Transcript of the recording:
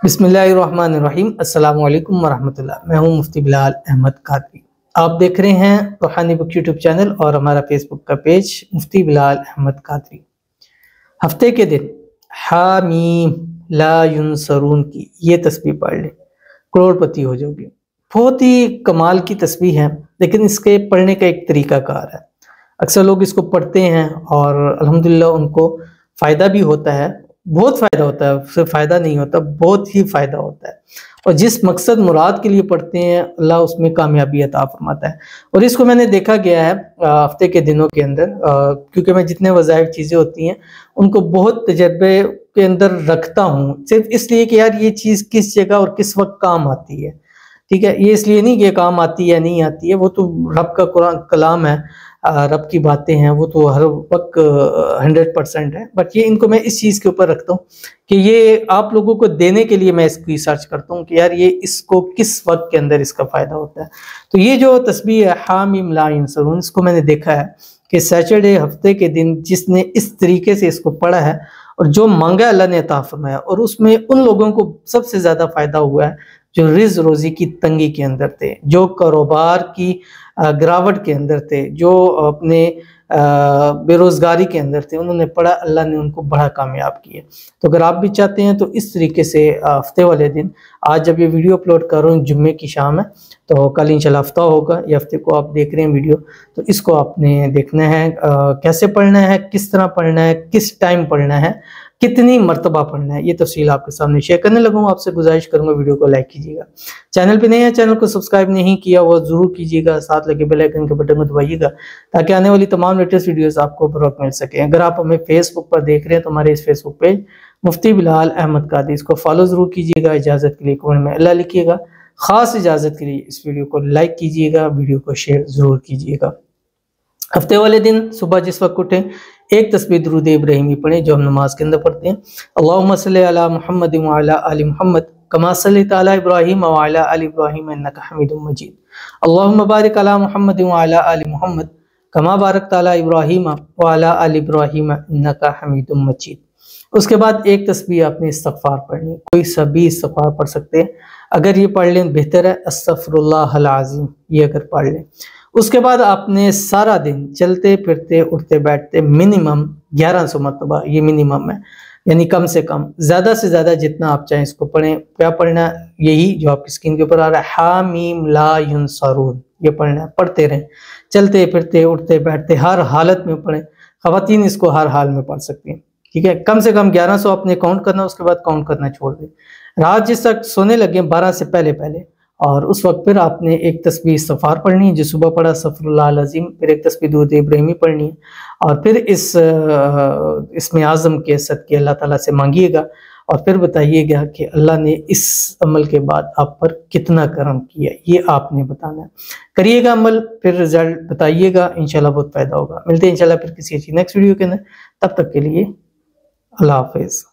बिस्मिल्लाहिर्रहमानिर्रहीम। अस्सलाम वालेकुम वरहमतुल्लाह। मैं हूं मुफ्ती बिलाल अहमद कादरी। आप देख रहे हैं रूहानी बुक यूट्यूब चैनल और हमारा फेसबुक का पेज मुफ्ती बिलाल अहमद कादरी। हफ्ते के दिन हामीम ला युनसरून की ये तस्बीह पढ़ लें, करोड़पति हो जाओगे। बहुत ही कमाल की तस्बीह है, लेकिन इसके पढ़ने का एक तरीकाकार है। अक्सर लोग इसको पढ़ते हैं और अल्हम्दुलिल्लाह उनको फ़ायदा भी होता है, बहुत फ़ायदा होता है, सिर्फ फ़ायदा नहीं होता, बहुत ही फ़ायदा होता है। और जिस मकसद मुराद के लिए पढ़ते हैं, अल्लाह उसमें कामयाबी अता फरमाता है। और इसको मैंने देखा गया है हफ्ते के दिनों के अंदर, क्योंकि मैं जितने वज़ाइफ चीज़ें होती हैं उनको बहुत तजर्बे के अंदर रखता हूँ, सिर्फ इसलिए कि यार ये चीज़ किस जगह और किस वक्त काम आती है। ठीक है, ये इसलिए नहीं कि काम आती है नहीं आती है, वो तो रब का कुरान कलाम है, रब की बातें हैं, वो तो हर वक्त 100% है। बट ये इनको मैं इस चीज़ के ऊपर रखता हूँ कि ये आप लोगों को देने के लिए मैं इसकी सर्च करता हूँ कि यार ये इसको किस वक्त के अंदर इसका फ़ायदा होता है। तो ये जो तस्बीह है हामीम ला युनसरून, इसको मैंने देखा है कि सैटरडे हफ्ते के दिन जिसने इस तरीके से इसको पढ़ा है और जो मांगा अल्लाह ने अता फरमाया, और उसमें उन लोगों को सबसे ज़्यादा फ़ायदा हुआ है जो रिज़ रोज़ी की तंगी के अंदर थे, जो कारोबार की गिरावट के अंदर थे, जो अपने बेरोज़गारी के अंदर थे। उन्होंने पढ़ा, अल्लाह ने उनको बड़ा कामयाब किया। तो अगर आप भी चाहते हैं तो इस तरीके से हफ्ते वाले दिन, आज जब ये वीडियो अपलोड कर रहा हूँ जुम्मे की शाम है, तो कल इंशाल्लाह हफ्ता होगा। ये हफ्ते को आप देख रहे हैं वीडियो, तो इसको आपने देखना है, कैसे पढ़ना है, किस तरह पढ़ना है, किस टाइम पढ़ना है, कितनी मरतबा पढ़ना है, ये तफसील आपके सामने शेयर करने लगा हूँ। आपसे गुजारिश करूंगा वीडियो को लाइक कीजिएगा, चैनल पे नए हैं चैनल को सब्सक्राइब नहीं किया वो जरूर कीजिएगा, साथ लगे बेल आइकन के बटन को दबाइएगा ताकि आने वाली तमाम लेटेस्ट वीडियोस आपको बर वक्त मिल सके। अगर आप हमें फेसबुक पर देख रहे हैं तो हमारे इस फेसबुक पेज मुफ्ती बिलाल अहमद कादरी, इसको फॉलो जरूर कीजिएगा। इजाज़त के लिए कमेंट में अल्लाह लिखिएगा। खास इजाज़त के लिए इस वीडियो को लाइक कीजिएगा, वीडियो को शेयर जरूर कीजिएगा। हफ्ते वाले दिन सुबह जिस वक्त उठें, एक तस्बीह दुरूद इब्राहिमी पढ़ें जो हम नमाज के अंदर पढ़ते हैं। अल्लाहुम्मा सल्ली अला मुहम्मद व अला आलि मुहम्मद कमा सल्लैता अला इब्राहीम व अला आलि इब्राहीम इन्नका हमीदुम मजीद। अल्लाहुम्मा बारिक अला मुहम्मद व अला आलि मुहम्मद कमा बारकता अला इब्राहीम व अला आलि इब्राहीम इन्नका हमीदुम मजीद। उसके बाद एक तस्बीह आपने इस्तगफार पढ़नी है, कोई सा भी इस्तगफार पढ़ सकते हैं। अगर ये पढ़ लें बेहतर है, अस्तगफिरुल्लाहल अज़ीम, ये अगर पढ़ लें। उसके बाद आपने सारा दिन चलते फिरते उठते बैठते मिनिमम 1100 मरतबा, ये मिनिमम है, यानी कम से कम, ज़्यादा से ज़्यादा जितना आप चाहें इसको पढ़ें। क्या पढ़ना? यही जो आपकी स्क्रीन के ऊपर आ रहा है, हामीम ला युनसरून, ये पढ़ना है। पढ़ते रहें, चलते फिरते उठते बैठते हर हालत में पढ़ें। ख़वातीन इसको हर हाल में पढ़ सकती हैं। ठीक है, कम से कम 1100 आपने काउंट करना, उसके बाद काउंट करना छोड़ दें। रात जिस तक सोने लगे 12 से पहले पहले, और उस वक्त फिर आपने एक तस्बीह इस्तगफार पढ़नी है जो सुबह पढ़ा अस्तगफिरुल्लाहल अज़ीम, फिर एक तस्बीह दुरूद इब्राहिमी पढ़नी है, और फिर इसमें आज़म के सदके अल्लाह ताला से मांगिएगा और फिर बताइएगा कि अल्लाह ने इस अमल के बाद आप पर कितना करम किया, ये आपने बताना है। करिएगा अमल, फिर रिजल्ट बताइएगा, इंशाल्लाह बहुत फ़ायदा होगा। मिलते हैं इंशाल्लाह फिर किसी अच्छी नेक्स्ट वीडियो के अंदर, तब तक के लिए अल्लाह हाफ़िज़।